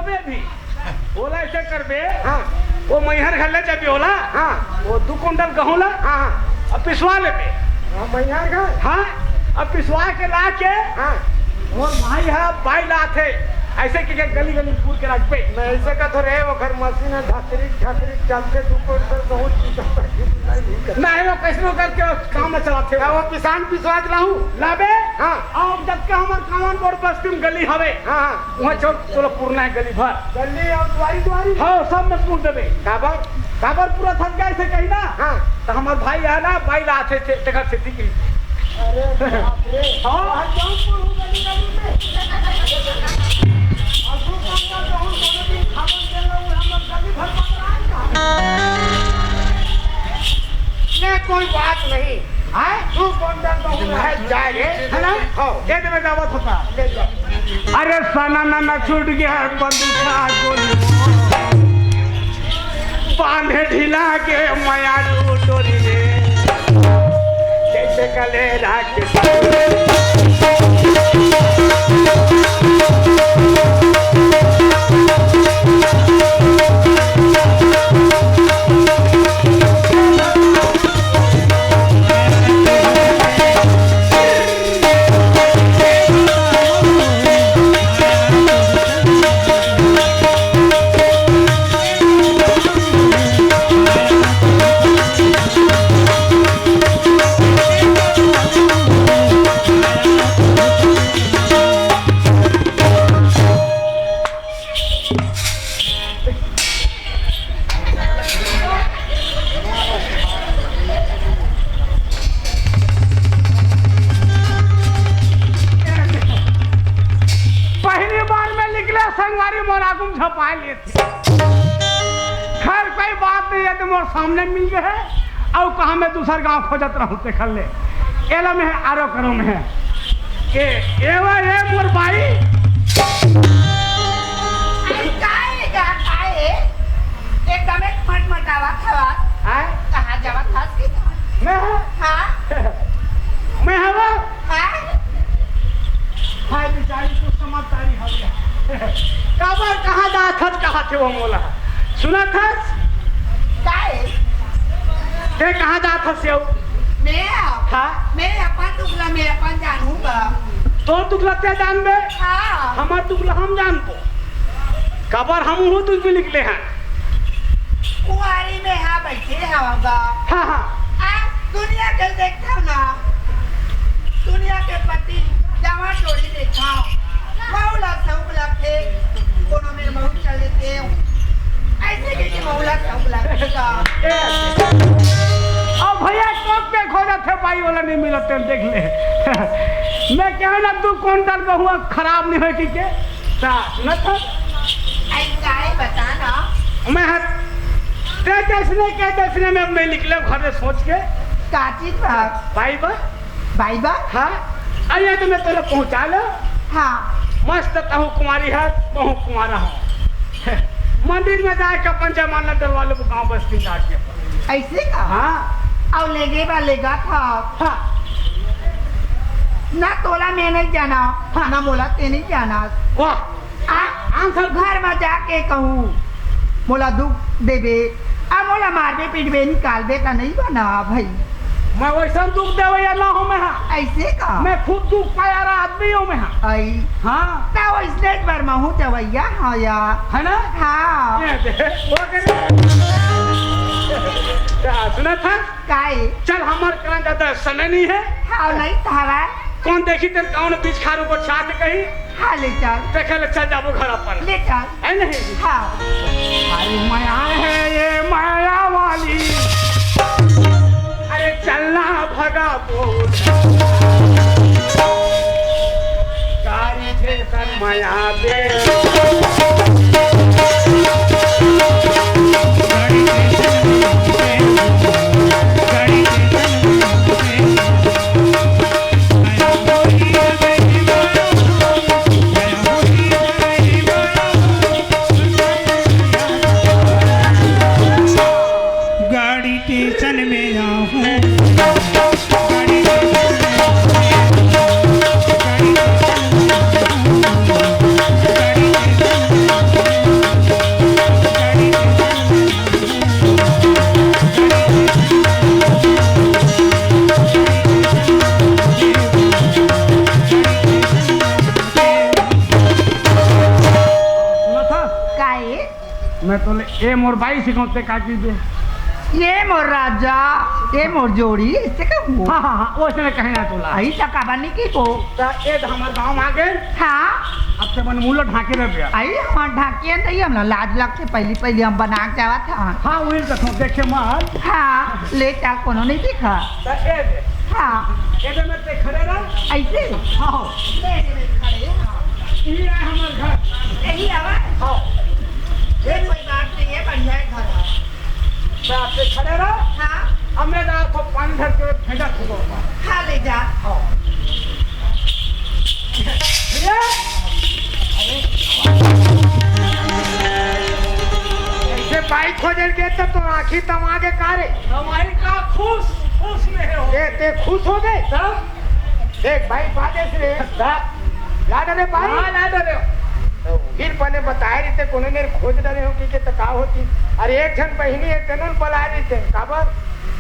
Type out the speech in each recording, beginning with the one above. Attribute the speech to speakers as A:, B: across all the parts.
A: बोलबे भी बोला ऐसे करबे।
B: हाँ
A: वो मैहर घर ले जाबे होला।
B: हाँ
A: वो 2 कुंटल गहूं ला
B: हाँ
A: अब पिसवा लेबे।
B: हाँ मैया घर
A: हाँ अब पिसवा के ला के
B: हाँ
A: मोर भाई है बाई लात है ऐसे के गली गली पूर के रख पे।
B: मैं ऐसे का तो रहे वो घर मशीन है ढकरी चलते 2 कुंटल बहुत
A: नहीं वो कैसे करके काम में चलाते हो।
B: वो किसान पिसवा के लाऊं
A: लाबे।
B: हाँ
A: अब जब के हमर कामन बोर्ड बस्ती में गली हवे
B: हाँ हाँ
A: वहाँ चल चलो पूर्णा है गली भर
B: गली और द्वारी
A: हाँ सब में पूर देबे।
B: काबर
A: काबर पूरा थक गए से कही ना।
B: हाँ
A: तो हमार भाई है ना बाई लात है तेकर खेती की।
B: अरे बाप रे
A: हाँ
B: जौनपुर हो गली गली में असु कांगा तो हम कोनो दिन खावन देलो हम गली भर पकड़ा कोई बात नहीं है 2 कुंटल तो है जाएंगे
A: है ना।
B: हाँ
A: ये देवे दावत होता।
B: ले जाओ
A: अरे सना ना छूट गया बंदूका गोली बांधे ढीला के माया डोरी रे जैसे कले राके संगवारी मोराकुम झपा लेते। खैर कोई बात नहीं है तो मोर सामने मिल गए है और कहा मैं दूसर गांव खोजत रहूं ते खल ले एला में आरो करो में है के एवा रे मोर भाई
C: काहे एकदम एक मटमटावा खावा
A: है
C: कहां जावा खास की
A: मैं
C: हां
A: मैं हवा
C: हां
A: हाय बेचारी को समझदारी हो गया काबर कहाँ जा थस कहाँ थे वो मोला सुना थस
C: काहे
A: ते कहाँ जा थस यो
C: मैं
A: हाँ
C: मैं अपन दुगला मैं अपन जानूंगा
A: तो दुगला ते जान बे
C: हां
A: हमार दुगला हम जान पो काबर हम हूँ तुझ भी निकले हैं
C: कुआरी में हाँ बैठे हवागा
A: हाँ हाँ
C: आ दुनिया के देखता हूँ ना दुनिया के पति जावा टोली देखा मौला सौगला थे कोनो में बहुत चले थे ऐसे के मौला सौगला का
A: अब भैया टॉप पे खोजा थे भाई वाला नहीं मिला तेरे देख ले मैं क्या ना 2 कुंटल का हुआ खराब नहीं है के ता न था
C: ऐसा है बताना
A: मैं ते दसने के दसने में मैं निकले घर से सोच के
C: काची बात
A: भाई बा
C: भाई बा
A: हाँ आइए तो मैं तेरे पहुंचा लो
C: हाँ
A: मस्त कहूँ कुमारी है कहूँ कुमारा हूँ मंदिर में जाए के अपन जमाना डलवा लो गाँव बस्ती जाके
C: ऐसे का
A: हाँ
C: और लेगे बा लेगा था
A: हाँ
C: ना तोला मैं नहीं जाना ना मोला ते नहीं जाना
A: वाह
C: आंसर घर में जाके कहूँ मोला दुख देवे आ मोला मारबे पीटबे निकाल दे का नहीं बना भाई
A: मैं वैसा दुख देवे या ना हो मैं हाँ
C: ऐसे का
A: मैं खुद दुख पाया रहा आदमी हूँ मैं हाँ
C: आई
A: हाँ
C: ता वो स्टेट पर मैं हूँ जवैया हाँ या
A: है ना
C: हाँ
A: ये दे वो करे सुना था
C: काहे
A: चल हमार करन ज्यादा समय नहीं है
C: हाँ नहीं थारा
A: कौन देखी तेरे कौन बीच खारू को छात कही
C: हाँ ले चल
A: देखे ले चल जाबो घर अपन
C: ले चल
A: है नहीं
C: हाँ
A: अरे माया है ये माया वाली अरे चलना भगा बोल कारी थे सर माया बे
D: गाड़ी स्टेशन में आऊँ गाड़ी
A: मैं तो ए मोर बाई सिखाते का कीजिए।
C: ये मोर राजा, ये मोर जोड़ी, इससे कहूँ।
A: हाँ हाँ हाँ उसने कहीं ना तोला
C: आई चका बनी की को।
A: तो ए हमारे गाँव आ गए
C: हाँ
A: अब से मन मूलो ढाके रह गया।
C: आई हमार ढाकिया नहीं हम ना लाज लगते पहली पहली हम बना के आवा था।
A: हाँ वही तो देखे माल
C: हाँ ले चा कोनो नहीं दिखा।
A: तो ए दे
C: हाँ
A: ए दे में ते खड़े रह।
C: ऐसे
A: हाँ
C: ले ले खड़े
A: ये है हमारे घर।
C: यही आवा।
A: हाँ
C: ये कोई बात नहीं है, बढ़िया है घर।
A: मैं आपसे खड़े रह।
C: हाँ
A: अब मैं जा तो पानी भर के भेजा छुपा।
C: खा ले जा।
A: हाँ ये
B: ऐसे बाइक खोजल के तो आखी तमागे कारे
A: हमारी का खुश खुश में हो
B: ते खुश हो गए।
A: सब
B: देख भाई बातें से लाड रे भाई
A: हाँ ला दे
B: फिर पहले बताए रही थे कोने मेरे खोज डरे हो कि तो का होती। अरे एक जन बहनी एक जनून पला रही थे काबर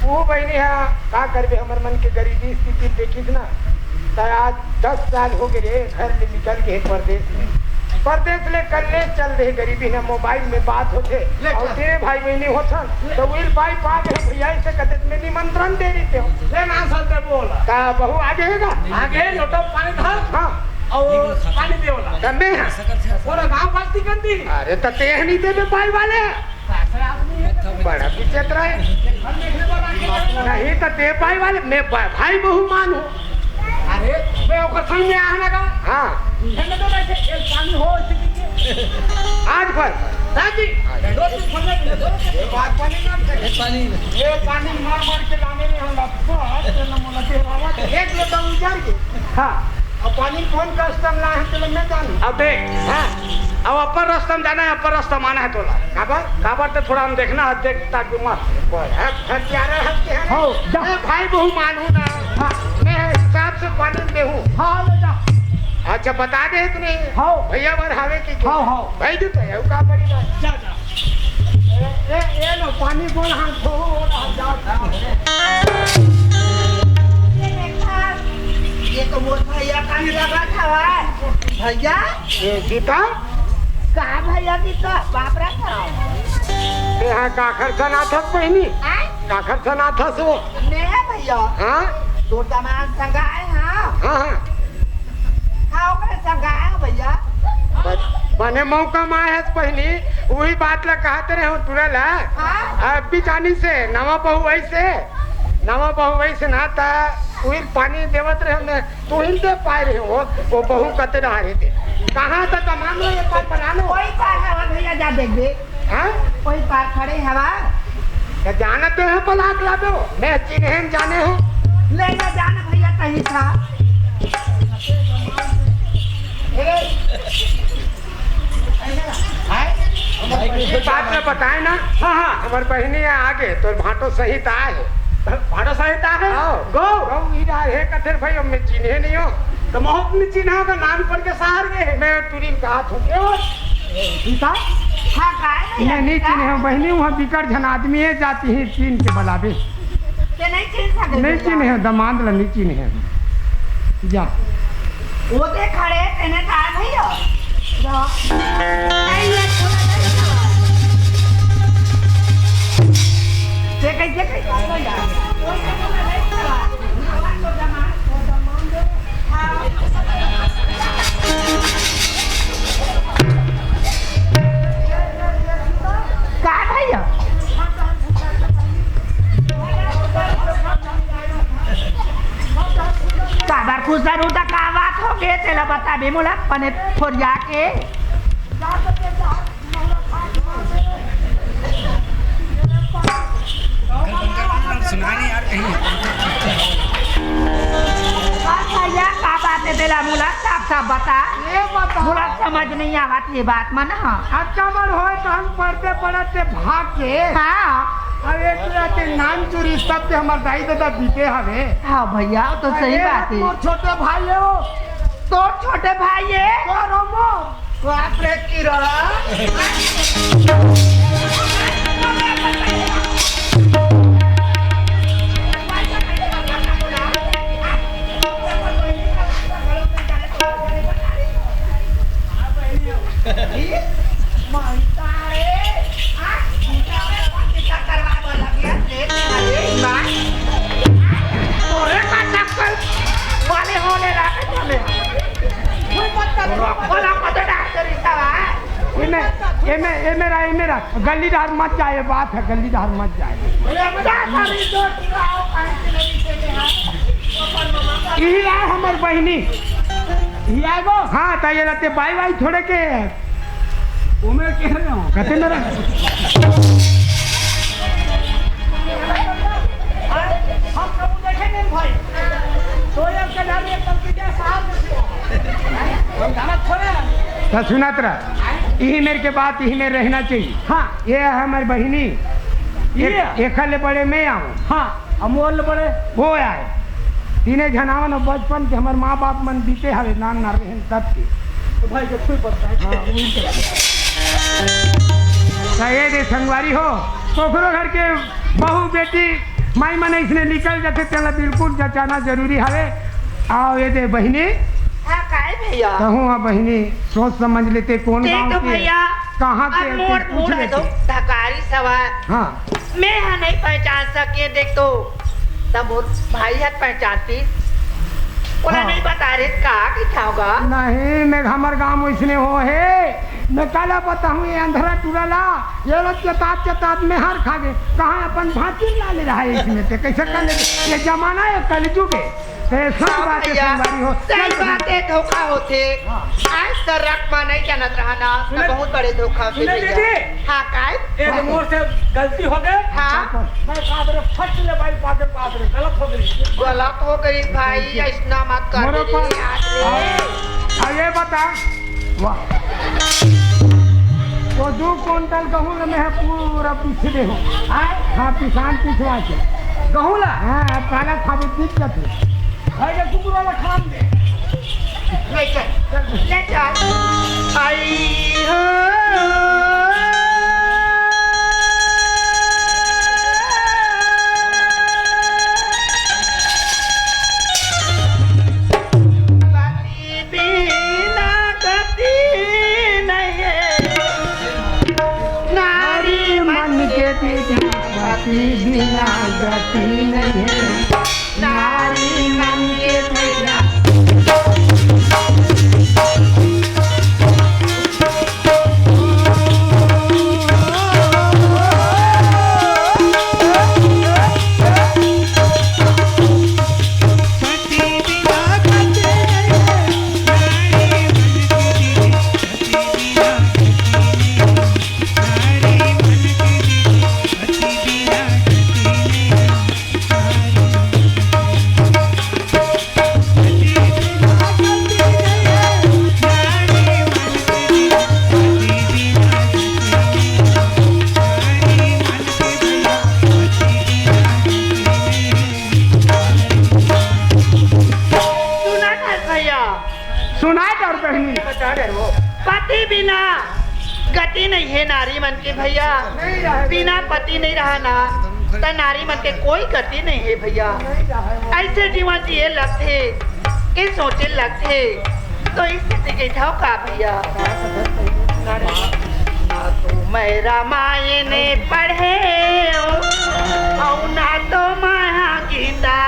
B: वो बहनी है का करबे हमर मन के गरीबी स्थिति देखी ना। तो आज 10 साल हो गए घर ले निकल गए परदेश में। परदेश ले कल ले चल रहे गरीबी ना मोबाइल में बात होते और तेरे भाई बहनी होथन तो विल भाई पा गए भैया से कहते में निमंत्रण दे रही थे।
A: ले ना चलते बोला
B: का बहू आ जाएगा
A: आगे लोटो पानी धर
B: हाँ
A: और पानी देवला
B: तमे
A: पूरा गांव बस्ती गंदी
B: अरे तो तेह नहीं देवे पाई वाले
A: कैसे आदमी है
B: बड़ा विचित्र है।
A: घर देखने वाला
B: नहीं तो दे पाई वाले मैं भाई बहु मान हूँ।
A: अरे मैं ओकर संग में आना का
B: हाँ
A: झंडा तो बैठे एक पानी हो स्थिति
B: आज भर
A: दादी दो तीन फल ले बात पानी ना ये पानी मार मार के लाने में हम लपट तेल मोला के बाबा
B: एक लोटा उजार के
A: हां
B: अब पानी कौन कस्टम ला है तो मैं जानू।
A: अब देख
B: हाँ
A: अब अपर रास्ता में जाना है अपर रास्ता माना है तोला काबर तो थोड़ा हम देखना है देख ताकि मत
B: हथियार हत्ते हैं
A: हो जा
B: मैं भाई बहु मान हूँ ना।
A: हाँ
B: मैं हिसाब से पानी दे हूँ।
A: हाँ ले जा
B: अच्छा बता दे इतने
A: हाँ
B: भैया बर हावे की
A: हाँ हाँ
B: भाई जो तो है का बड़ी बात।
A: जा जा
B: ए लो पानी कौन हाथ धो जाओ।
C: ये देखा, ये तो मोर भैया का ही लगा था। भैया
B: गीता
C: कहा भैया की तो बाप रा था।
B: यहाँ काखर सनाथक बहनी
C: आय
B: काखर सनाथस वो
C: मैं भैया
B: हाँ
C: तो तमाम संगाए हाँ
B: हाँ हाँ
C: हाँ ओकरे संगाए भैया।
B: बने मौका माए है पहली वही बात ला कहते रहे हूँ तुरल है
C: हाँ
B: अब बिचानी से नवा बहु ऐसे ना था वही पानी देवत रहे मैं तू ही दे पाए रहे हो वो बहु कते रहा रहे थे कहाँ था तमाम लोग एक बार बना लो।
C: कोई पार हवा भैया जा देख दे
B: हाँ
C: कोई पार खड़े हवा
B: क्या जानते हैं पलाक ला दो मैं चिन्ह जाने हो
C: ले ना जाना भैया कहीं था।
B: बात में बताए ना।
A: हाँ हाँ
B: हमारे बहनी है आगे तो भाटो सहित आए है
A: भाड़ो सहिता है गो
B: गौ है कथे भाई अब मैं चिन्हे नहीं हो
A: तो मोहक में चिन्हा का नाम पढ़ के सहार गए
B: मैं तुरी कहा थू
A: सीता
C: हाँ काय
B: मैं नहीं चिन्हे बहनी वहाँ बिकट झन आदमी है जाती है चीन के बलाबे
C: ते नहीं चिन सकते
B: नहीं चिन्हे दमांद ला नहीं चिन्हे जा
C: वो ते खड़े तेने कहा भैया नहीं ये थोड़ा ते कैसे का भैया काबर खुशा रूटा का बात हो गए तेला बता बे मोला पने फोरिया के
D: सुनाने यार कहीं
C: भैया का बात है तेला मोला साफ साफ बता
B: ये बता
C: मोला समझ नहीं आवत ये बात मन हाँ
B: अच्छा मन हो तो हम पढ़ते पढ़ते भाग के
C: हाँ
B: अब एक के नाम चोरी सब पे हमारे दाई दादा बीते हवे
C: हाँ भैया तो सही बात है
B: छोटे भाई है वो
C: तो छोटे भाई है
B: कौन हो वो
C: बाप रे की रहा करवा बोला गया देख अरे मां
B: तोरे का चक्कर वाले होने रखे चले
C: कोई मत कर
B: बोला मत डाल तेरी सवा
A: ये मेरा गलीदार मत जाए, बात है गलीदार मत जाए। यही आए हमार बहनी यही आए गो। हाँ तो ये रहते बाई बाई थोड़े के उमेर कह रहे हो कहते मेरा
C: हम कब देखेंगे भाई तो ये कलर में कंप्यूटर साहब हम गाना छोड़े
A: तो सुना तेरा यही मेरे के बात यही में रहना चाहिए। हाँ ये है हमारी बहनी, एक ले बड़े मैं आऊँ। हाँ अमोल बड़े वो आए तीने जनावन और बचपन के हमारे माँ बाप मन बीते हवे नान ना रहे तब के
C: तो भाई जो कोई पता है
A: हाँ ये दे संगवारी हो पोखरो घर के बहू बेटी माई मन इसने निकल जाते तेला बिल्कुल जचाना जरूरी हवे। आओ ये दे बहनी
C: हां काय भैया
A: कहूँ हाँ बहनी सोच समझ लेते कौन
C: देख
A: गाँव
C: तो
A: के
C: भैया
A: कहाँ के
C: मोर
A: पूछ
C: पूरा
A: लेते।
C: तो धकारी सवार
A: हाँ
C: मैं यहाँ नहीं पहचान सके देख तो तब वो भाई है पहचानती उन्हें
A: हाँ।
C: नहीं बता रहे कहा कि क्या होगा
A: नहीं मैं हमार गाँव इसने हो है मैं काला बताऊँ ये अंधरा टूरला ये लोग चतात में हार खा गए कहाँ अपन भाती ला ले रहा है इसमें ते कैसे कर ले ये जमाना है कलयुग है सब बात है संगवारी हो
C: सही बात है धोखा होते
A: हाँ।
C: आज तरक में नहीं जानत रहना तो बहुत बड़े धोखा होते
A: सुने
C: भैया
A: दीदी।
C: हाँ काय
A: एक मोर से गलती हो गए
C: हाँ
A: मैं कादरे फट ले भाई पाके कादरे गलत हो गई
C: गलत हो गई भाई ऐसा मत कर
A: मोरो
C: दे
A: पर
C: याद रे
A: अब ये बता वाह तो 2 क्विंटल गहूँ में है पूरा पिछले हो हाँ किसान पिछवा के गहूँ ला हाँ काला खाबे पीट जाते भाई का कुकुर वाला खान दे
C: ले चल आई हो बाती बिना गति नहीं है नारी
A: मन के गति बिना गति नहीं है
C: नारी मन के बिना पति बिना गति नहीं है नारी मन के भैया बिना पति नहीं रहा ना तो नारी मन के कोई गति नहीं है भैया ऐसे जीवन जिए लगते के सोचे लगते तो इस स्थिति के था का भैया तो मैं रामायण पढ़े और ना तो महागीता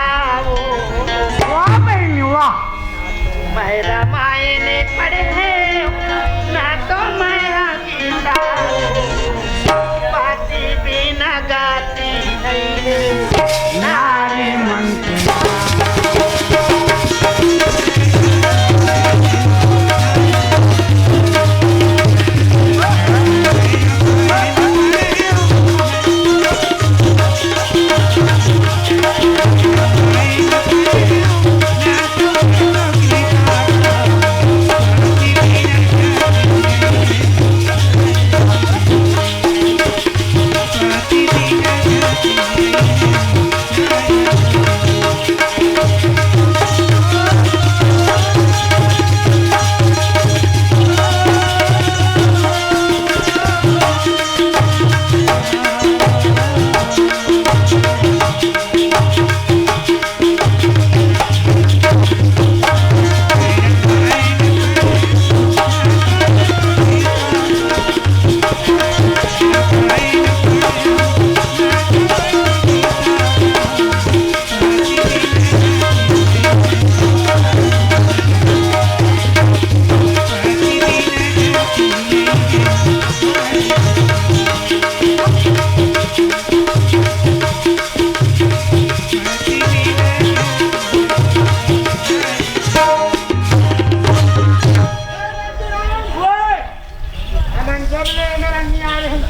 A: वाह बहनी वाह
C: मैं रामायण पढ़े ना तो महागीता बाती बिना गाती नहीं है
A: नारी मन के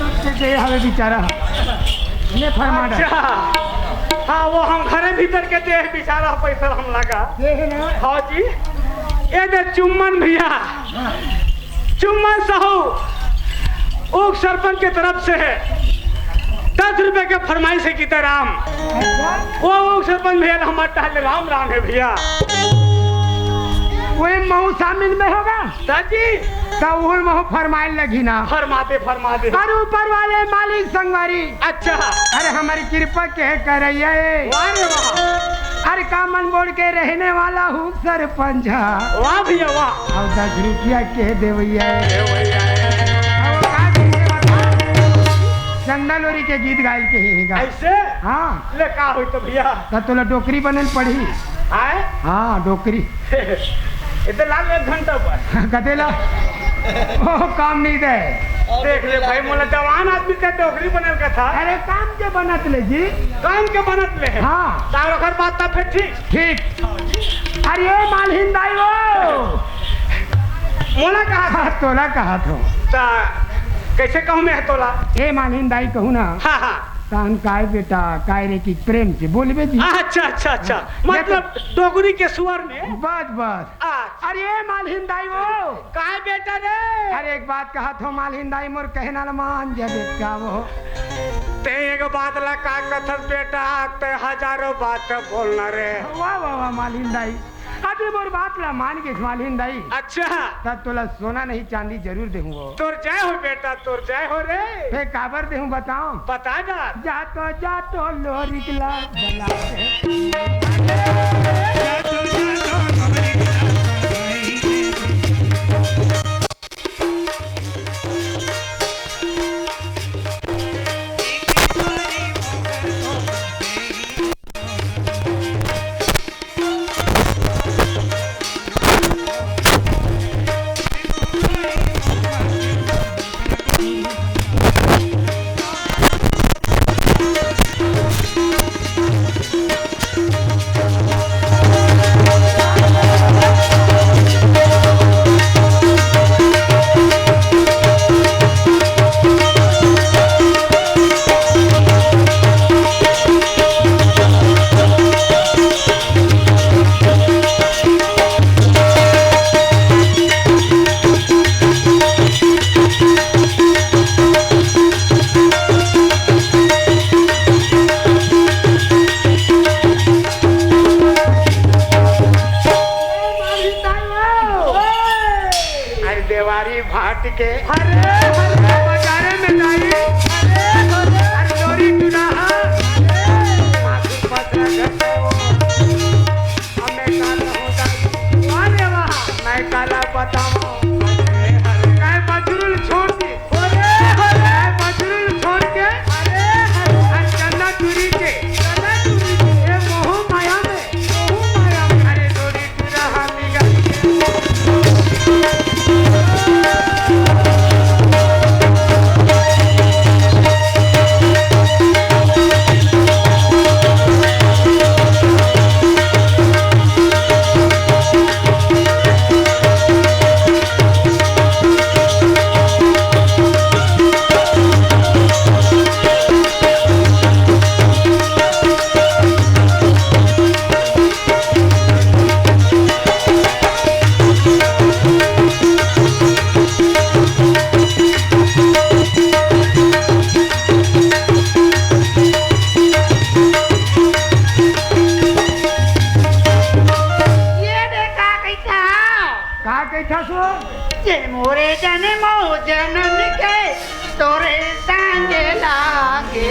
A: के हमें बेचारा ने फरमा दे
B: अच्छा हाँ वो हम घरे भीतर के दे बेचारा पैसा हम लगा
A: देख ना
B: हाँ जी ये दे चुम्बन भैया चुम्बन साहू उग सरपंच के तरफ से है 10 रुपए के फरमाइश है की राम वो उग सरपंच भैया हमारे टहल राम राम है भैया
A: वही महू शामिल में होगा
B: दादी
A: तो वो महू फरमाइल लगी ना
B: फरमाते
A: अरे ऊपर वाले मालिक संगवारी
B: अच्छा
A: अरे हमारी कृपा के कर रही है
B: वाह रे वाह
A: अरे कामन बोर्ड के रहने वाला हूँ सरपंच
B: वाह भैया वाह
A: और 10 रुपया के दे भैया चंदनोरी के गीत गायल के ही
B: ऐसे
A: हाँ
B: ले का हुई तो भैया
A: तो तोला डोकरी बनल पड़ी
B: आए
A: हाँ डोकरी
B: इधर लाग 1 घंटा पर
A: कतेला ओ काम नहीं दे
B: देख ले भाई मोला जवान आदमी का डोकरी बनल का था
A: अरे काम के बनत ले जी
B: काम के बनत ले
A: हाँ
B: तार ओकर बात ता फिर
A: ठीक अरे ये मालहीन दाई वो
B: मोला कहा था
A: तोला कहा थो
B: ता कैसे कहूँ मैं तोला
A: ए मालहीन दाई कहूँ ना
B: हाँ हाँ
A: तान काय बेटा काय रे की प्रेम से बोलबे जी
B: अच्छा अच्छा अच्छा मतलब डोगरी के स्वर में
A: बस बस अरे ये मालहीन दाई वो
B: काय बेटा रे
A: अरे एक बात कहा थो मालहीन दाई मोर कहना ल मान जा बेटा वो
B: ते एक बात ला का कथस बेटा ते हजारों बात बोलना रे
A: वाह वाह वाह मालहीन दाई अरे मोर बात ला मान के मालहीन दाई
B: अच्छा
A: तब तोला सोना नहीं चांदी जरूर देहूँ वो
B: तोर जय हो बेटा तोर जय हो रे
A: फे काबर देहूँ बताओ
B: बता जा
A: जा तो लोरी किला बला
B: भाट के अरे बाजारे में लाई अरे चोरी चुना माथी पत्रा घटे हमें काला होता वाले वहाँ मैं काला बताऊँ मैं बजरुल छोड़ के मैं बजरुल छोड़ के अरे चन्ना चुरी के ये मोह माया में अरे चोरी चुना हाथी का
C: मोरे जन्मो जन्म के तोरे संग लागे